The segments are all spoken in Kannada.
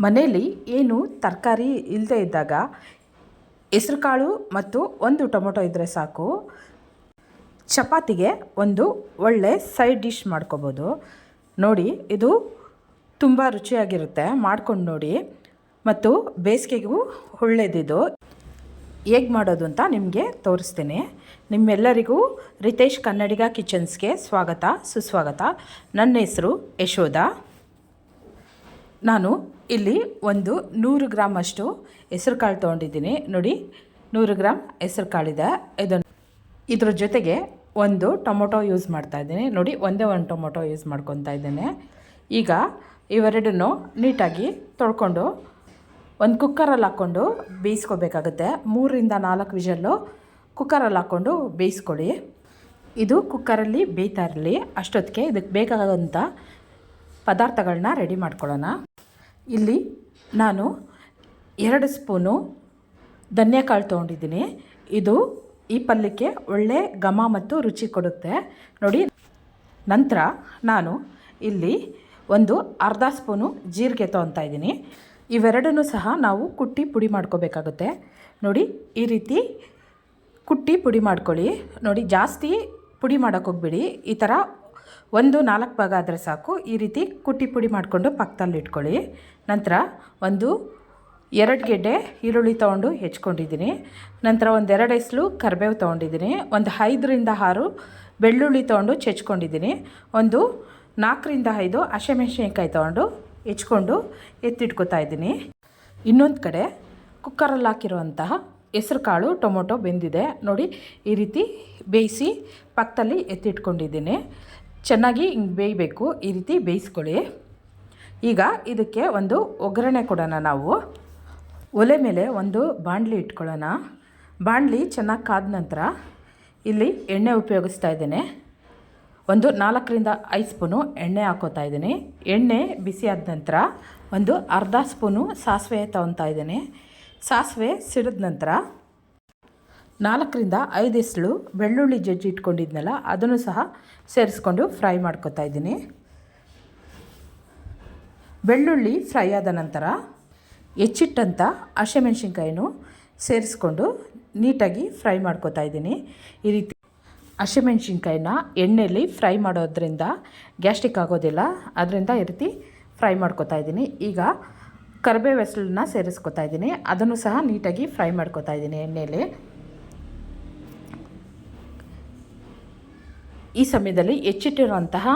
ಮನೆಯಲ್ಲಿ ಏನು ತರಕಾರಿ ಇಲ್ಲದೇ ಇದ್ದಾಗ ಹೆಸರುಕಾಳು ಮತ್ತು ಒಂದು ಟೊಮೊಟೊ ಇದ್ದರೆ ಸಾಕು. ಚಪಾತಿಗೆ ಒಂದು ಒಳ್ಳೆ ಸೈಡ್ ಡಿಶ್ ಮಾಡ್ಕೋಬೋದು. ನೋಡಿ, ಇದು ತುಂಬ ರುಚಿಯಾಗಿರುತ್ತೆ, ಮಾಡ್ಕೊಂಡು ನೋಡಿ. ಮತ್ತು ಬೇಸಿಗೆಗೂ ಒಳ್ಳೆಯದಿದು. ಹೇಗೆ ಮಾಡೋದು ಅಂತ ನಿಮಗೆ ತೋರಿಸ್ತೀನಿ. ನಿಮ್ಮೆಲ್ಲರಿಗೂ ರಿತೇಶ್ ಕನ್ನಡಿಗ ಕಿಚನ್ಸ್ಗೆ ಸ್ವಾಗತ, ಸುಸ್ವಾಗತ. ನನ್ನ ಹೆಸರು ಯಶೋಧ. ನಾನು ಇಲ್ಲಿ ಒಂದು 100 ಗ್ರಾಮ್ ಅಷ್ಟು ಹೆಸರು ಕಾಳು ತೊಗೊಂಡಿದ್ದೀನಿ. ನೋಡಿ, 100 ಗ್ರಾಮ್ ಹೆಸರು ಕಾಳಿದೆ. ಇದ್ರ ಜೊತೆಗೆ ಒಂದು ಟೊಮೊಟೊ ಯೂಸ್ ಮಾಡ್ತಾಯಿದ್ದೀನಿ. ನೋಡಿ, ಒಂದೇ ಒಂದು ಟೊಮೊಟೊ ಯೂಸ್ ಮಾಡ್ಕೊತಾ ಇದ್ದೇನೆ. ಈಗ ಇವೆರಡನ್ನು ನೀಟಾಗಿ ತೊಳ್ಕೊಂಡು ಒಂದು ಕುಕ್ಕರಲ್ಲಿ ಹಾಕ್ಕೊಂಡು ಬೇಯಿಸ್ಕೋಬೇಕಾಗುತ್ತೆ. 3ರಿಂದ 4 ವಿಷಲ್ಲು ಕುಕ್ಕರಲ್ಲಿ ಹಾಕ್ಕೊಂಡು ಬೇಯಿಸ್ಕೊಳ್ಳಿ. ಇದು ಕುಕ್ಕರಲ್ಲಿ ಬೇಯ್ತಾ ಇರಲಿ. ಅಷ್ಟೊತ್ತಿಗೆ ಇದಕ್ಕೆ ಬೇಕಾದಂಥ ಪದಾರ್ಥಗಳನ್ನ ರೆಡಿ ಮಾಡ್ಕೊಳ್ಳೋಣ. ಇಲ್ಲಿ ನಾನು 2 ಸ್ಪೂನು ಧನಿಯಾಕಾಳು ತೊಗೊಂಡಿದ್ದೀನಿ. ಇದು ಈ ಪಲ್ಯಕ್ಕೆ ಒಳ್ಳೆ ಘಮ ಮತ್ತು ರುಚಿ ಕೊಡುತ್ತೆ. ನೋಡಿ, ನಂತರ ನಾನು ಇಲ್ಲಿ ಒಂದು ಅರ್ಧ ಸ್ಪೂನು ಜೀರಿಗೆ ತೊಗೊತಾ ಇದ್ದೀನಿ. ಇವೆರಡನ್ನೂ ಸಹ ನಾವು ಕುಟ್ಟಿ ಪುಡಿ ಮಾಡ್ಕೋಬೇಕಾಗುತ್ತೆ. ನೋಡಿ, ಈ ರೀತಿ ಕುಟ್ಟಿ ಪುಡಿ ಮಾಡ್ಕೊಳ್ಳಿ. ನೋಡಿ, ಜಾಸ್ತಿ ಪುಡಿ ಮಾಡೋಕ್ಕೆ ಹೋಗ್ಬೇಡಿ. ಈ ಥರ 1/4 ಭಾಗ ಆದರೆ ಸಾಕು. ಈ ರೀತಿ ಕುಟ್ಟಿ ಪುಡಿ ಮಾಡಿಕೊಂಡು ಪಕ್ಕದಲ್ಲಿ ಇಟ್ಕೊಳ್ಳಿ. ನಂತರ ಒಂದು 2 ಗೆಡ್ಡೆ ಈರುಳ್ಳಿ ತೊಗೊಂಡು ಹೆಚ್ಕೊಂಡಿದ್ದೀನಿ. ನಂತರ ಒಂದು 2 ಎಸಳು ಕರಿಬೇವು ತೊಗೊಂಡಿದ್ದೀನಿ. ಒಂದು 5ರಿಂದ 6 ಬೆಳ್ಳುಳ್ಳಿ ತೊಗೊಂಡು ಚೆಚ್ಕೊಂಡಿದ್ದೀನಿ. ಒಂದು 4ರಿಂದ 5 ಹಸಿಮೆಣಸಿನ್ಕಾಯಿ ತೊಗೊಂಡು ಹೆಚ್ಕೊಂಡು ಎತ್ತಿಟ್ಕೊತಾ ಇದ್ದೀನಿ. ಇನ್ನೊಂದು ಕಡೆ ಕುಕ್ಕರಲ್ಲಿ ಹಾಕಿರುವಂತಹ ಹೆಸರು ಕಾಳು ಟೊಮೊಟೊ ಬೆಂದಿದೆ. ನೋಡಿ, ಈ ರೀತಿ ಬೇಯಿಸಿ ಪಕ್ಕದಲ್ಲಿ ಎತ್ತಿಟ್ಕೊಂಡಿದ್ದೀನಿ. ಚೆನ್ನಾಗಿ ಹಿಂಗೆ ಬೇಯಬೇಕು. ಈ ರೀತಿ ಬೇಯಿಸ್ಕೊಳ್ಳಿ. ಈಗ ಇದಕ್ಕೆ ಒಂದು ಒಗ್ಗರಣೆ ಕೊಡೋಣ. ನಾವು ಒಲೆ ಮೇಲೆ ಒಂದು ಬಾಣಲಿ ಇಟ್ಕೊಳ್ಳೋಣ. ಬಾಣಲಿ ಚೆನ್ನಾಗಿ ಕಾದ ನಂತರ ಇಲ್ಲಿ ಎಣ್ಣೆ ಉಪಯೋಗಿಸ್ತಾ ಇದ್ದೇನೆ. ಒಂದು 4ರಿಂದ 5 ಸ್ಪೂನು ಎಣ್ಣೆ ಹಾಕೋತಾ ಇದ್ದೀನಿ. ಎಣ್ಣೆ ಬಿಸಿ ಆದ ನಂತರ ಒಂದು ಅರ್ಧ ಸ್ಪೂನು ಸಾಸಿವೆ ತೊಗೊತಾ ಇದ್ದೀನಿ. ಸಾಸಿವೆ ಸಿಡಿದ ನಂತರ 4ರಿಂದ 5 ಎಸಳು ಬೆಳ್ಳುಳ್ಳಿ ಜಜ್ಜಿ ಇಟ್ಕೊಂಡಿದ್ನಲ್ಲ, ಅದನ್ನು ಸಹ ಸೇರಿಸ್ಕೊಂಡು ಫ್ರೈ ಮಾಡ್ಕೊತಾ ಇದ್ದೀನಿ. ಬೆಳ್ಳುಳ್ಳಿ ಫ್ರೈ ಆದ ನಂತರ ಹೆಚ್ಚಿಟ್ಟಂಥ ಹಸಿಮೆಣಸಿನ್ಕಾಯಿನೂ ಸೇರಿಸ್ಕೊಂಡು ನೀಟಾಗಿ ಫ್ರೈ ಮಾಡ್ಕೊತಾ ಇದ್ದೀನಿ. ಈ ರೀತಿ ಹಸಿಮೆಣಸಿನ್ಕಾಯಿನ ಎಣ್ಣೆಯಲ್ಲಿ ಫ್ರೈ ಮಾಡೋದ್ರಿಂದ ಗ್ಯಾಸ್ಟ್ರಿಕ್ ಆಗೋದಿಲ್ಲ. ಅದರಿಂದ ಈ ರೀತಿ ಫ್ರೈ ಮಾಡ್ಕೊತಾ ಇದ್ದೀನಿ. ಈಗ ಕರಿಬೇವು ಎಸಳನ್ನ ಸೇರಿಸ್ಕೊತಾ ಇದ್ದೀನಿ. ಅದನ್ನು ಸಹ ನೀಟಾಗಿ ಫ್ರೈ ಮಾಡ್ಕೊತಾ ಇದ್ದೀನಿ ಎಣ್ಣೆಯಲ್ಲಿ. ಈ ಸಮಯದಲ್ಲಿ ಹೆಚ್ಚಿಟ್ಟಿರುವಂತಹ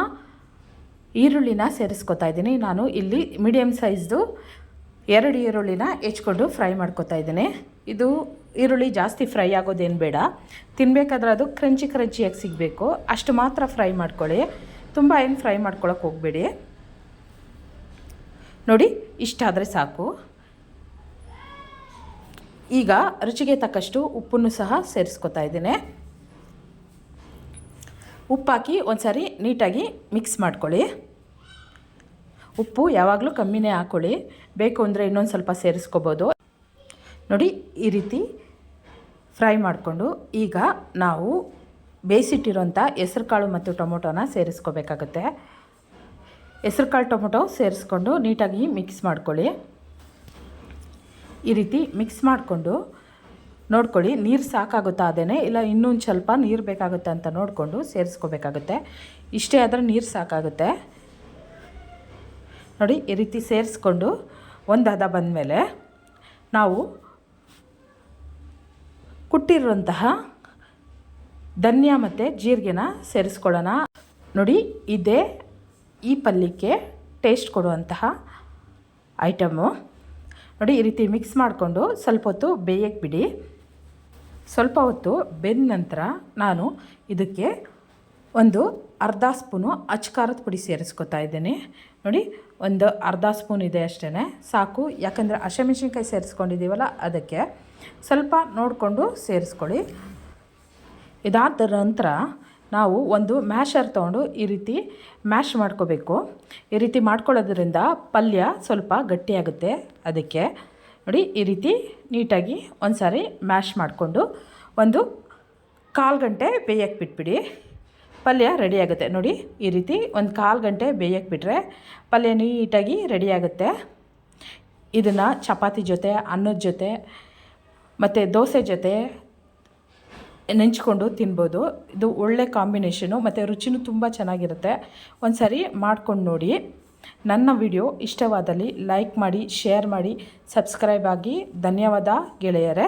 ಈರುಳ್ಳಿನ ಸೇರಿಸ್ಕೊತಾ ಇದ್ದೀನಿ. ನಾನು ಇಲ್ಲಿ ಮೀಡಿಯಮ್ ಸೈಜ್ದು 2 ಈರುಳ್ಳಿನ ಹೆಚ್ಕೊಂಡು ಫ್ರೈ ಮಾಡ್ಕೊತಾ ಇದ್ದೀನಿ. ಇದು ಈರುಳ್ಳಿ ಜಾಸ್ತಿ ಫ್ರೈ ಆಗೋದೇನು ಬೇಡ. ತಿನ್ನಬೇಕಾದ್ರೆ ಅದು ಕ್ರಂಚಿಯಾಗಿ ಸಿಗಬೇಕು, ಅಷ್ಟು ಮಾತ್ರ ಫ್ರೈ ಮಾಡ್ಕೊಳ್ಳಿ. ತುಂಬ ಏನು ಫ್ರೈ ಮಾಡ್ಕೊಳ್ಳೋಕೆ ಹೋಗಬೇಡಿ. ನೋಡಿ, ಇಷ್ಟಾದರೆ ಸಾಕು. ಈಗ ರುಚಿಗೆ ತಕ್ಕಷ್ಟು ಉಪ್ಪನ್ನು ಸಹ ಸೇರಿಸ್ಕೊತಾ ಇದ್ದೀನಿ. ಉಪ್ಪಾಕಿ ಒಂದು ಸಾರಿ ನೀಟಾಗಿ ಮಿಕ್ಸ್ ಮಾಡ್ಕೊಳ್ಳಿ. ಉಪ್ಪು ಯಾವಾಗಲೂ ಕಮ್ಮಿನೇ ಹಾಕ್ಕೊಳ್ಳಿ. ಬೇಕು ಅಂದರೆ ಇನ್ನೊಂದು ಸ್ವಲ್ಪ ಸೇರಿಸ್ಕೋಬೋದು. ನೋಡಿ, ಈ ರೀತಿ ಫ್ರೈ ಮಾಡಿಕೊಂಡು ಈಗ ನಾವು ಬೇಯಿಸಿಟ್ಟಿರೋಂಥ ಹೆಸರು ಕಾಳು ಮತ್ತು ಟೊಮೊಟೊನ ಸೇರಿಸ್ಕೋಬೇಕಾಗುತ್ತೆ. ಹೆಸರು ಕಾಳು ಟೊಮೊಟೊ ಸೇರಿಸ್ಕೊಂಡು ನೀಟಾಗಿ ಮಿಕ್ಸ್ ಮಾಡ್ಕೊಳ್ಳಿ. ಈ ರೀತಿ ಮಿಕ್ಸ್ ಮಾಡಿಕೊಂಡು ನೋಡ್ಕೊಳ್ಳಿ, ನೀರು ಸಾಕಾಗುತ್ತಾ ಅದೇನೆ, ಇಲ್ಲ ಇನ್ನೊಂದು ಸ್ವಲ್ಪ ನೀರು ಬೇಕಾಗುತ್ತೆ ಅಂತ ನೋಡಿಕೊಂಡು ಸೇರಿಸ್ಕೋಬೇಕಾಗುತ್ತೆ. ಇಷ್ಟೇ ಆದರೆ ನೀರು ಸಾಕಾಗುತ್ತೆ. ನೋಡಿ, ಈ ರೀತಿ ಸೇರಿಸ್ಕೊಂಡು ಒಂದು ಹದ ಬಂದಮೇಲೆ ನಾವು ಕುಟ್ಟಿರುವಂತಹ ಧನಿಯಾ ಮತ್ತು ಜೀರಿಗೆನ ಸೇರಿಸ್ಕೊಳ್ಳೋಣ. ನೋಡಿ, ಇದೇ ಈ ಪಲ್ಯಕ್ಕೆ ಟೇಸ್ಟ್ ಕೊಡುವಂತಹ ಐಟಮು. ನೋಡಿ, ಈ ರೀತಿ ಮಿಕ್ಸ್ ಮಾಡಿಕೊಂಡು ಸ್ವಲ್ಪ ಹೊತ್ತು ಬೇಯಕ್ಕೆ ಬಿಡಿ. ಸ್ವಲ್ಪ ಹೊತ್ತು ಬೆಂದ ನಂತರ ನಾನು ಇದಕ್ಕೆ ಒಂದು ಅರ್ಧ ಸ್ಪೂನು ಅಚ್ಕಾರದ ಪುಡಿ ಸೇರಿಸ್ಕೊತಾ ಇದ್ದೀನಿ. ನೋಡಿ, ಒಂದು ಅರ್ಧ ಸ್ಪೂನ್ ಇದೆ ಅಷ್ಟೇ ಸಾಕು. ಯಾಕಂದರೆ ಹಸಿಮೆಣಸಿನ್ಕಾಯಿ ಸೇರಿಸ್ಕೊಂಡಿದ್ದೀವಲ್ಲ, ಅದಕ್ಕೆ ಸ್ವಲ್ಪ ನೋಡಿಕೊಂಡು ಸೇರಿಸ್ಕೊಳ್ಳಿ. ಇದಾದ ನಂತರ ನಾವು ಒಂದು ಮ್ಯಾಶರ್ ತೊಗೊಂಡು ಈ ರೀತಿ ಮ್ಯಾಶ್ ಮಾಡ್ಕೋಬೇಕು. ಈ ರೀತಿ ಮಾಡ್ಕೊಳ್ಳೋದ್ರಿಂದ ಪಲ್ಯ ಸ್ವಲ್ಪ ಗಟ್ಟಿಯಾಗುತ್ತೆ. ಅದಕ್ಕೆ ನೋಡಿ, ಈ ರೀತಿ ನೀಟಾಗಿ ಒಂದು ಸಾರಿ ಮ್ಯಾಶ್ ಮಾಡಿಕೊಂಡು ಒಂದು 1/4 ಗಂಟೆ ಬೇಯಕ್ಕೆ ಬಿಟ್ಬಿಡಿ. ಪಲ್ಯ ರೆಡಿಯಾಗುತ್ತೆ. ನೋಡಿ, ಈ ರೀತಿ ಒಂದು 1/4 ಗಂಟೆ ಬೇಯಕ್ಕೆ ಬಿಟ್ಟರೆ ಪಲ್ಯ ನೀಟಾಗಿ ರೆಡಿಯಾಗುತ್ತೆ. ಇದನ್ನು ಚಪಾತಿ ಜೊತೆ, ಅನ್ನದ ಜೊತೆ ಮತ್ತು ದೋಸೆ ಜೊತೆ ನೆಂಚ್ಕೊಂಡು ತಿನ್ಬೋದು. ಇದು ಒಳ್ಳೆ ಕಾಂಬಿನೇಷನು ಮತ್ತು ರುಚಿನೂ ತುಂಬ ಚೆನ್ನಾಗಿರುತ್ತೆ. ಒಂದು ಸರಿ ಮಾಡ್ಕೊಂಡು ನೋಡಿ. ನನ್ನ ವಿಡಿಯೋ ಇಷ್ಟವಾದಲ್ಲಿ ಲೈಕ್ ಮಾಡಿ, ಶೇರ್ ಮಾಡಿ, ಸಬ್ಸ್ಕ್ರೈಬ್ ಆಗಿ. ಧನ್ಯವಾದ ಗೆಳೆಯರೇ.